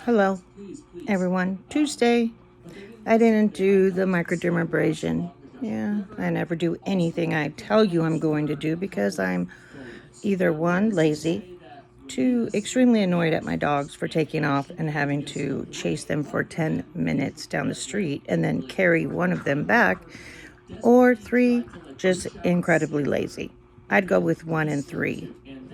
Hello, everyone. Tuesday. I didn't do the microdermabrasion. Yeah, I never do anything I tell you I'm going to do because I'm either one, lazy, two, extremely annoyed at my dogs for taking off and having to chase them for 10 minutes down the street and then carry one of them back, or three, just incredibly lazy. I'd go with 1 and 3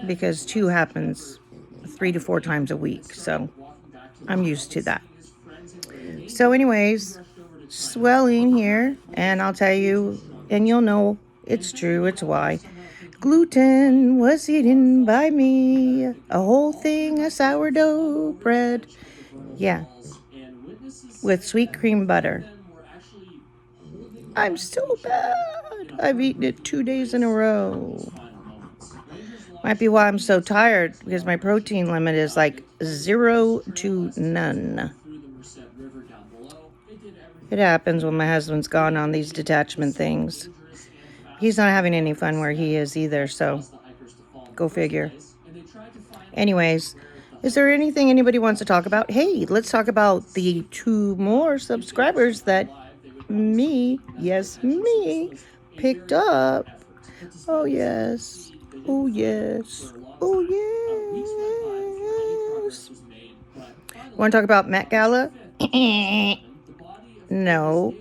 because 2 happens 3 to 4 times a week, so I'm used to that. So anyways, swelling here, and I'll tell you, and you'll know it's true, it's why. Gluten was eaten by me, a whole thing of sourdough bread. Yeah, with sweet cream butter. I'm so bad. I've eaten it 2 days in a row. Might be why I'm so tired, because my protein limit is like 0 to none. It happens when my husband's gone on these detachment things. He's not having any fun where he is either, so go figure. Anyways, is there anything anybody wants to talk about? Hey, let's talk about the 2 more subscribers that me, picked up. Oh, yes. Oh, yes. Oh, yes. Want to talk about Met Gala? No.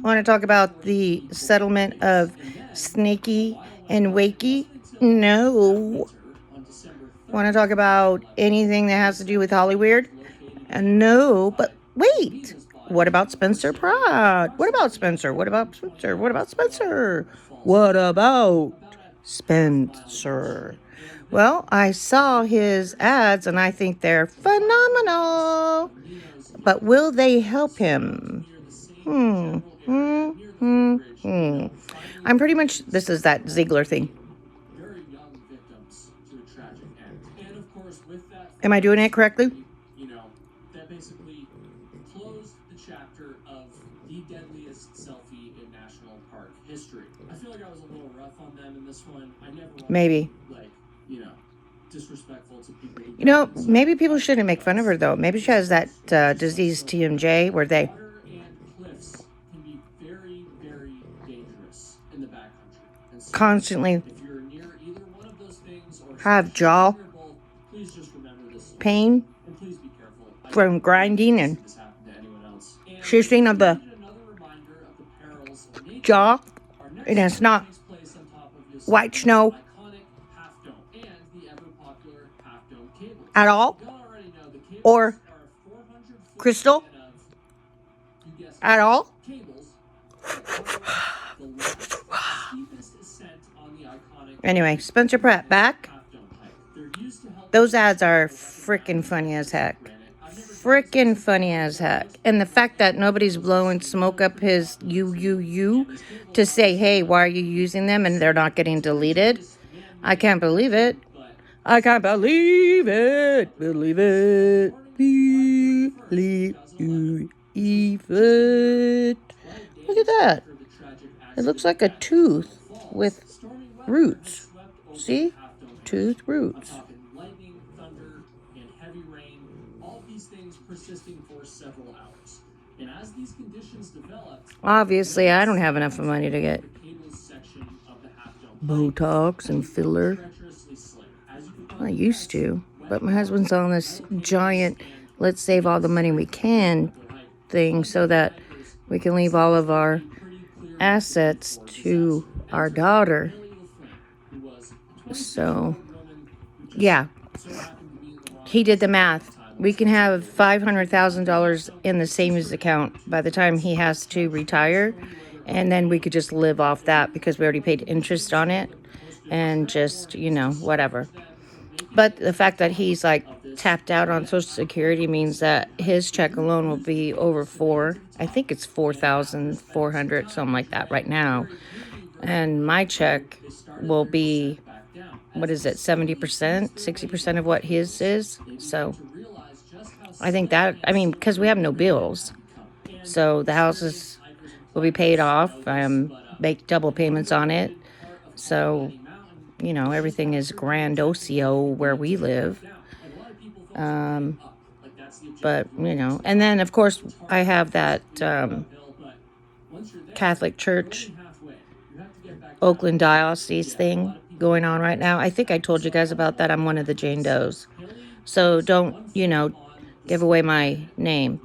Want to talk about the settlement of Snakey and Wakey? No. Want to talk about anything that has to do with Hollyweird? No, but wait. What about Spencer Pratt? What about Spencer? What about Spencer? What about Spencer? What about Spencer? Well, I saw his ads and I think they're phenomenal. But will they help him? I'm pretty much, this is that Ziegler thing. Am I doing it correctly? Maybe. Maybe people shouldn't make fun of her, though. Maybe she has that disease TMJ where they constantly have jaw pain from grinding and shifting of the jaw, and it's not white snow at all, or crystal at all. Anyway, Spencer Pratt back. Those ads are freaking funny as heck. Freaking funny as heck. And the fact that nobody's blowing smoke up his to say, hey, why are you using them? And they're not getting deleted. I can't believe it. I can't believe it. Believe it. Believe it. Look at that. It looks like a tooth with roots. See? Tooth roots. Obviously, I don't have enough money to get Botox and filler. I used to, but my husband's on this giant let's save all the money we can thing so that we can leave all of our assets to our daughter. So, yeah, he did the math. We can have $500,000 in the savings account by the time he has to retire, and then we could just live off that because we already paid interest on it and just, whatever. But the fact that he's like tapped out on Social Security means that his check alone will be over I think it's 4,400, something like that right now. And my check will be, 70%, 60% of what his is. So I think because we have no bills. So the houses will be paid off. Make double payments on it. So you know, everything is grandiosio where we live. But, you know, and then, of course, I have that Catholic Church, Oakland Diocese thing going on right now. I think I told you guys about that. I'm one of the Jane Does. So don't, you know, give away my name.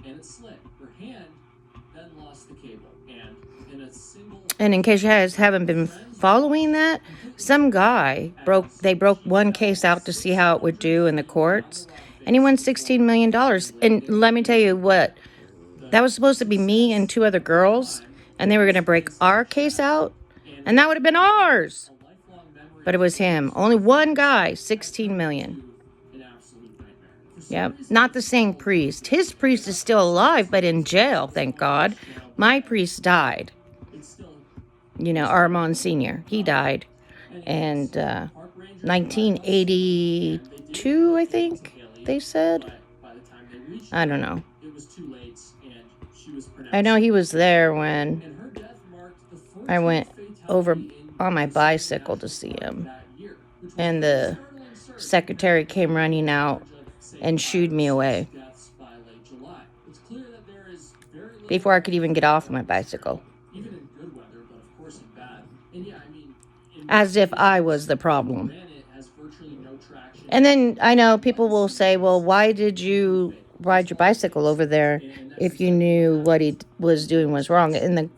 And in case you guys haven't been following that, some guy broke one case out to see how it would do in the courts, and he won $16 million. And let me tell you what, that was supposed to be me and 2 other girls, and they were going to break our case out, and that would have been ours. But it was him. Only one guy, 16 million. Yep, not the same priest. His priest is still alive, but in jail, thank God. My priest died. You know, our Monsignor, he died. And 1982, I think they said. I don't know. I know he was there when I went over on my bicycle to see him. And the secretary came running out and shooed me away before I could even get off my bicycle. As if I was the problem. And then I know people will say, well, why did you ride your bicycle over there if you knew what he was doing was wrong? And the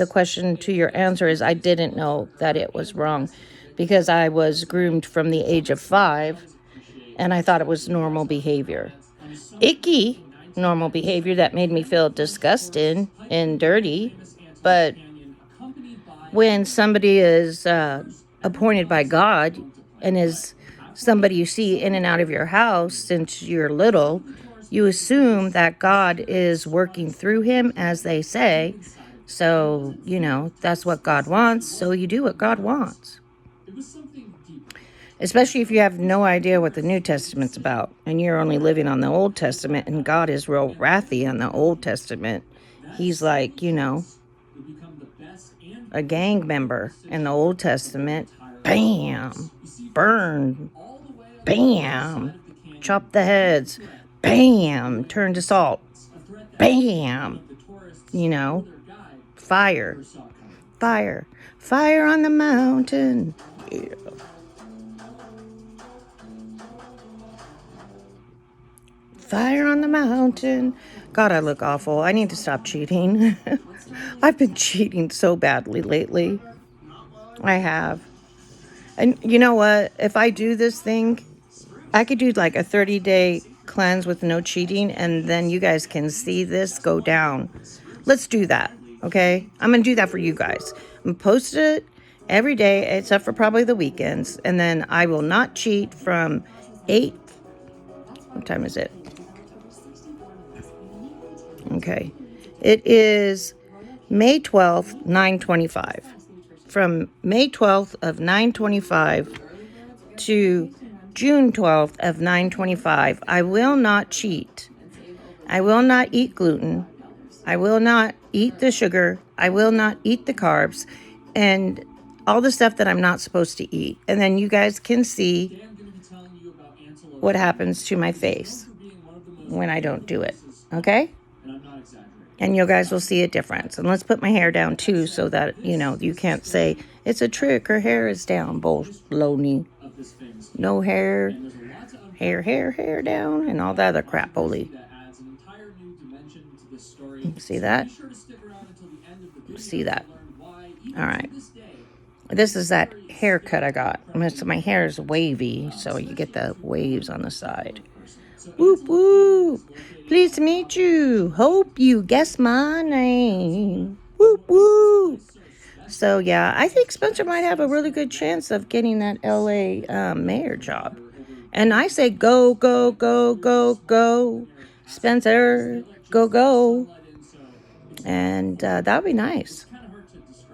question to your answer is, I didn't know that it was wrong because I was groomed from the age of 5 and I thought it was normal behavior. Icky normal behavior that made me feel disgusted and dirty. But when somebody is appointed by God and is somebody you see in and out of your house since you're little, you assume that God is working through him, as they say. So, you know, that's what God wants, so you do what God wants. Especially if you have no idea what the New Testament's about, and you're only living on the Old Testament, and God is real wrathy on the Old Testament. He's like, you know, a gang member in the Old Testament. Bam! Burn! Bam! Chop the heads. Bam! Turn to salt. Bam! You know, fire. Fire. Fire on the mountain. Yeah. Fire on the mountain. God, I look awful. I need to stop cheating. I've been cheating so badly lately. I have. And you know what? If I do this thing, I could do like a 30-day cleanse with no cheating, and then you guys can see this go down. Let's do that, okay? I'm going to do that for you guys. I'm going to post it every day, except for probably the weekends, and then I will not cheat from 8. What time is it? Okay. It is May 12th, 9:25. From May 12th of 9:25 to June 12th of 9:25, I will not cheat. I will not eat gluten. I will not eat the sugar. I will not eat the carbs and all the stuff that I'm not supposed to eat. And then you guys can see what happens to my face when I don't do it. Okay? And you guys will see a difference. And let's put my hair down too so that, you know, you can't say, it's a trick, her hair is down, baloney. No hair, hair down, and all that other crap, holy. See that? See that? All right. This is that haircut I got. My hair is wavy, so you get the waves on the side. Whoop, whoop. Pleased to meet you. Hope you guess my name. Whoop, whoop. So, yeah, I think Spencer might have a really good chance of getting that LA mayor job. And I say go, go, go, go, go. Spencer, go, go. And that would be nice.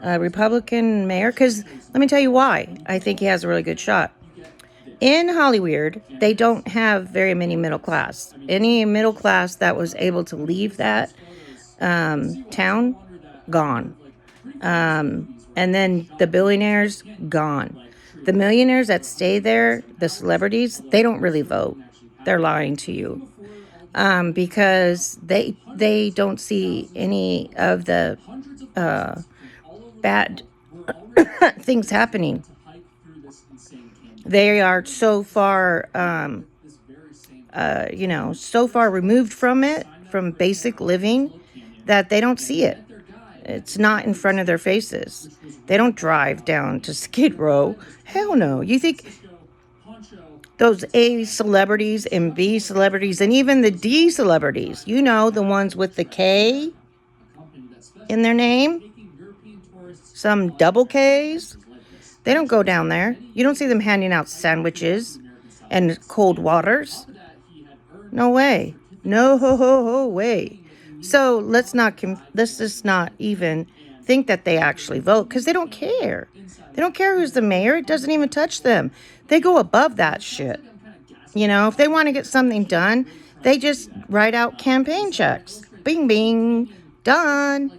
Republican mayor, because let me tell you why I think he has a really good shot. In Hollywood, they don't have very many middle class. Any middle class that was able to leave that town, gone. And then the billionaires, gone. The millionaires that stay there, the celebrities, they don't really vote. They're lying to you, because they don't see any of the bad things happening. They are so far, so far removed from it, from basic living, that they don't see it. It's not in front of their faces. They don't drive down to Skid Row. Hell no. You think those A celebrities and B celebrities and even the D celebrities, the ones with the K in their name, some double Ks, they don't go down there. You don't see them handing out sandwiches and cold waters. No way. No way. So let's just not even think that they actually vote, because they don't care. They don't care who's the mayor. It doesn't even touch them. They go above that shit. If they want to get something done, they just write out campaign checks. Bing, bing, done.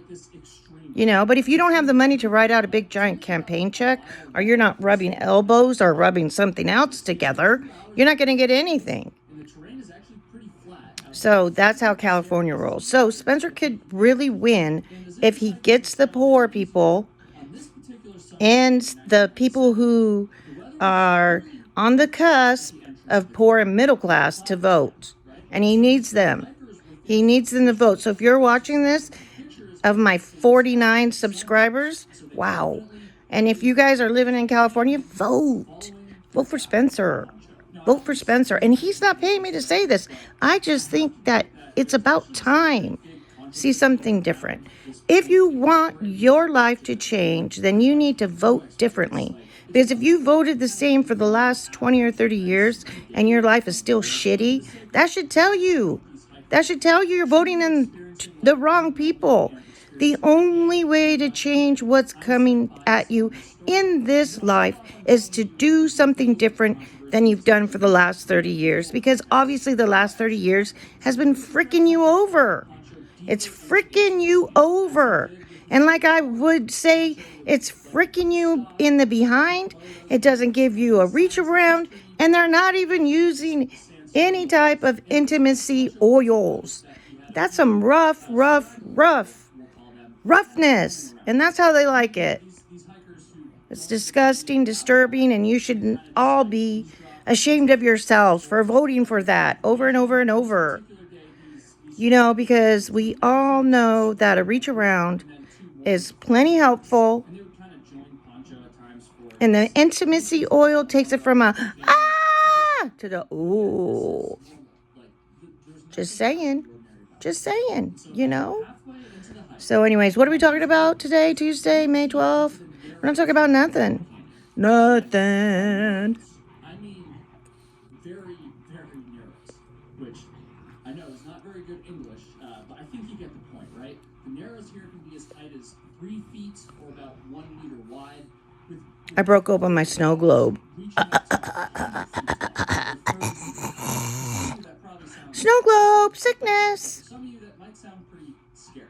But if you don't have the money to write out a big giant campaign check, or you're not rubbing elbows or rubbing something else together, you're not going to get anything. So that's how California rolls. So Spencer could really win if he gets the poor people and the people who are on the cusp of poor and middle class to vote. And he needs them. He needs them to vote. So if you're watching this, of my 49 subscribers, wow. And if you guys are living in California, vote. Vote for Spencer. Vote for Spencer. And he's not paying me to say this. I just think that it's about time. See something different. If you want your life to change, then you need to vote differently. Because if you voted the same for the last 20 or 30 years and your life is still shitty, that should tell you. That should tell you you're voting in the wrong people. The only way to change what's coming at you in this life is to do something different than you've done for the last 30 years. Because obviously the last 30 years has been freaking you over. It's freaking you over. And like I would say, it's freaking you in the behind. It doesn't give you a reach around. And they're not even using any type of intimacy oils. That's some roughness. And that's how they like it. It's disgusting, disturbing, and you should all be ashamed of yourselves for voting for that over and over and over. Because we all know that a reach around is plenty helpful. And the intimacy oil takes it from a to the ooh. Just saying. So anyways, what are we talking about today, Tuesday, May 12th? We're not talking about nothing. Nothing. I mean, very, very narrows, which I know is not very good English, but I think you get the point, right? The narrows here can be as tight as 3 feet or about 1 meter wide. I broke open my snow globe. Snow globe sickness. Some of you that might sound pretty scary,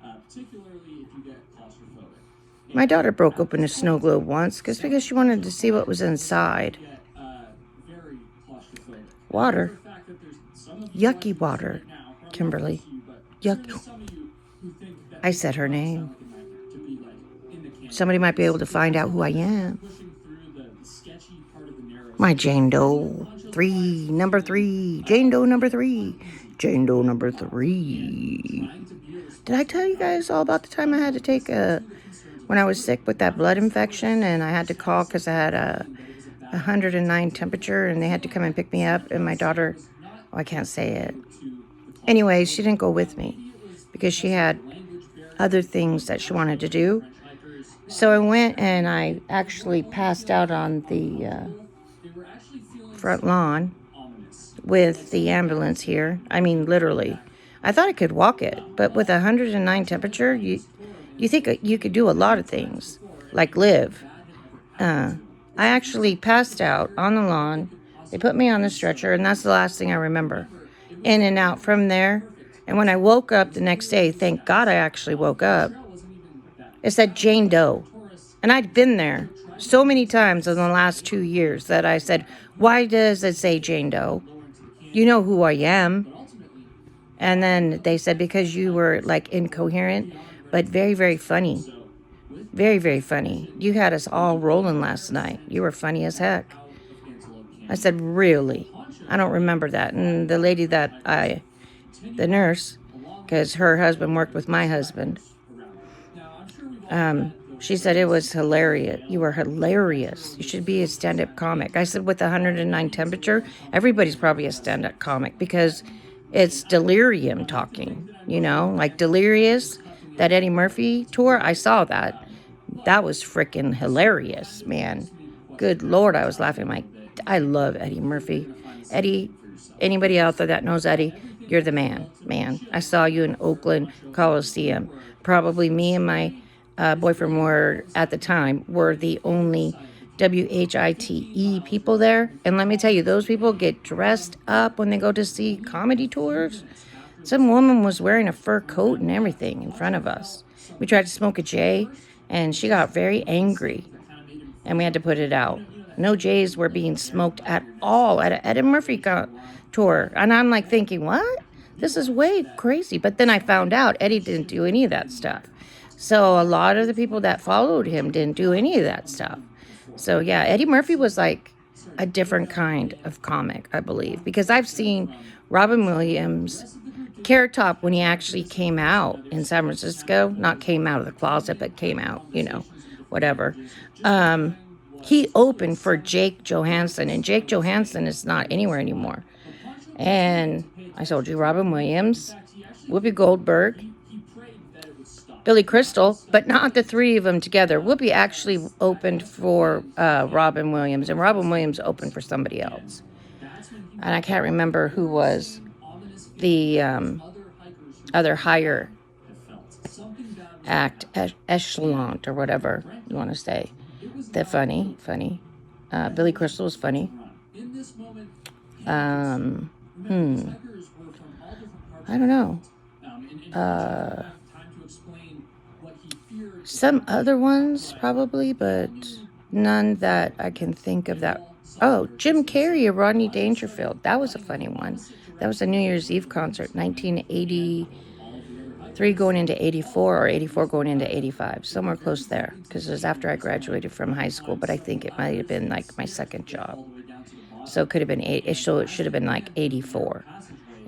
particularly if you get claustrophobic. My daughter broke open a snow globe once because she wanted to see what was inside. Water. Yucky water. Kimberly. Yuck. I said her name. Somebody might be able to find out who I am. My Jane Doe. Number 3. Jane Doe number 3. Jane Doe number 3. Did I tell you guys all about the time I had to take when I was sick with that blood infection and I had to call because I had a 109 temperature and they had to come and pick me up, and my daughter, I can't say it. Anyway, she didn't go with me because she had other things that she wanted to do. So I went and I actually passed out on the front lawn with the ambulance here. I mean, literally. I thought I could walk it, but with 109 temperature, you think you could do a lot of things, like live. I actually passed out on the lawn. They put me on the stretcher, and that's the last thing I remember. In and out from there. And when I woke up the next day, thank God I actually woke up, it said Jane Doe. And I'd been there so many times in the last 2 years that I said, why does it say Jane Doe? You know who I am. And then they said, because you were like incoherent, but very, very funny. Very, very funny. You had us all rolling last night. You were funny as heck. I said, really? I don't remember that. And the lady the nurse, because her husband worked with my husband, she said it was hilarious. You were hilarious. You should be a stand-up comic. I said, with 109 temperature, everybody's probably a stand-up comic because it's delirium talking, like Delirious, that Eddie Murphy tour. I saw that. That was freaking hilarious, man. Good Lord, I was laughing. I love Eddie Murphy. Eddie, anybody out there that knows Eddie, you're the man. I saw you in Oakland Coliseum. Probably me and my boyfriend at the time, were the only WHITE people there. And let me tell you, those people get dressed up when they go to see comedy tours. Some woman was wearing a fur coat and everything in front of us. We tried to smoke a J, and she got very angry, and we had to put it out. No J's were being smoked at all at an Eddie Murphy tour. And I'm like thinking, what? This is way crazy. But then I found out Eddie didn't do any of that stuff. So a lot of the people that followed him didn't do any of that stuff. So yeah, Eddie Murphy was like a different kind of comic, I believe. Because I've seen Robin Williams, Carrot Top, when he actually came out in San Francisco. Not came out of the closet, but came out, whatever. He opened for Jake Johansson. And Jake Johansson is not anywhere anymore. And I told you, Robin Williams, Whoopi Goldberg, Billy Crystal, but not the three of them together. Whoopi actually opened for Robin Williams, and Robin Williams opened for somebody else. And I can't remember who was the other higher act, echelon, or whatever you want to say. They're funny. Billy Crystal was funny. I don't know. Some other ones probably, but none that I can think of that. Oh, Jim Carrey or Rodney Dangerfield. That was a funny one. That was a New Year's Eve concert, 1983 going into 84 or 84 going into 85. Somewhere close there, because it was after I graduated from high school, but I think it might have been like my second job. So it could have been it should have been like 84,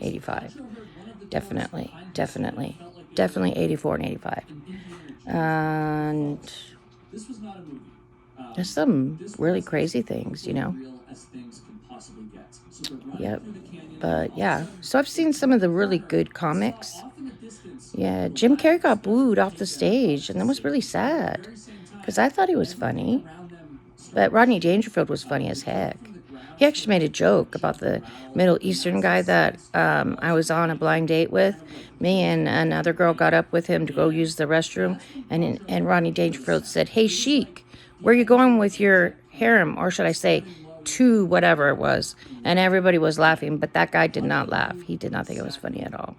85. Definitely 84 and 85. And there's some really crazy things, Yep. But yeah, so I've seen some of the really good comics. Yeah, Jim Carrey got booed off the stage, and that was really sad because I thought he was funny. But Rodney Dangerfield was funny as heck. He actually made a joke about the Middle Eastern guy that I was on a blind date with. Me and another girl got up with him to go use the restroom, and Rodney Dangerfield said, "Hey, Sheik, where are you going with your harem?" Or should I say, to whatever it was. And everybody was laughing, but that guy did not laugh. He did not think it was funny at all.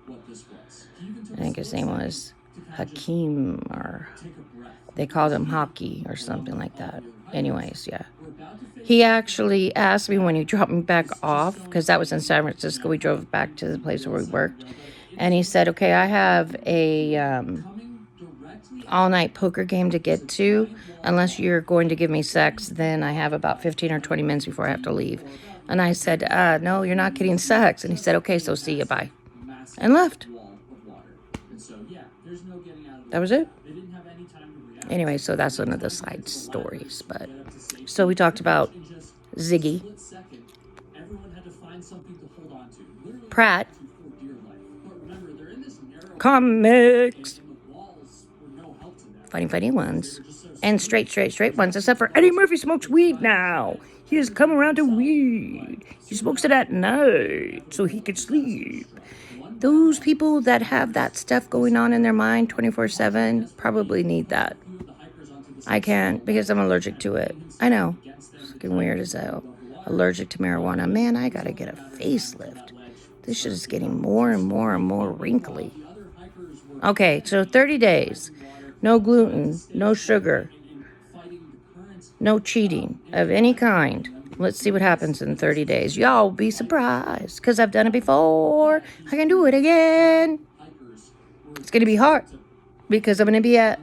I think his name was Hakeem, or they called him Hockey or something like that. Anyways, yeah. He actually asked me when he dropped me back off, because that was in San Francisco. We drove back to the place where we worked. And he said, okay, I have a all-night poker game to get to. Unless you're going to give me sex, then I have about 15 or 20 minutes before I have to leave. And I said, no, you're not getting sex. And he said, okay, so see you, bye. And left. That was it. Anyway, so that's one of the side stories. But so we talked about Ziggy, Pratt, comics, funny ones, and straight ones, except for Eddie Murphy smokes weed now. He has come around to weed. He smokes it at night so he can sleep. Those people that have that stuff going on in their mind 24/7 probably need that. I can't, because I'm allergic to it. I know. It's fucking weird as hell. Allergic to marijuana. Man, I gotta get a facelift. This shit is getting more and more wrinkly. Okay, so 30 days. No gluten, no sugar, No cheating of any kind. Let's see what happens in 30 days. Y'all be surprised because I've done it before. I can do it again. It's going to be hard because I'm going to be at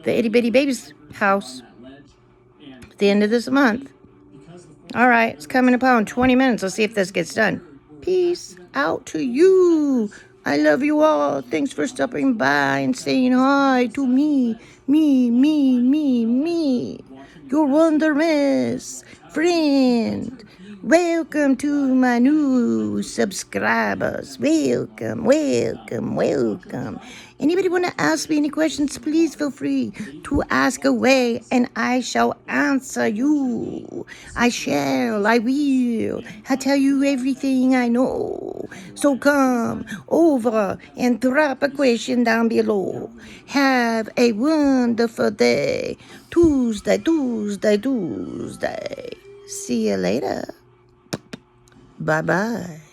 the itty bitty baby's house at the end of this month. All right, it's coming upon 20 minutes. Let's see if this gets done. Peace out to you. I love you all. Thanks for stopping by and saying hi to me. Me. Your wondrous friend. Welcome to my new subscribers. Welcome. Anybody want to ask me any questions, please feel free to ask away and I shall answer you. I will. I tell you everything I know. So come over and drop a question down below. Have a wonderful day. Tuesday. See you later. Bye-bye.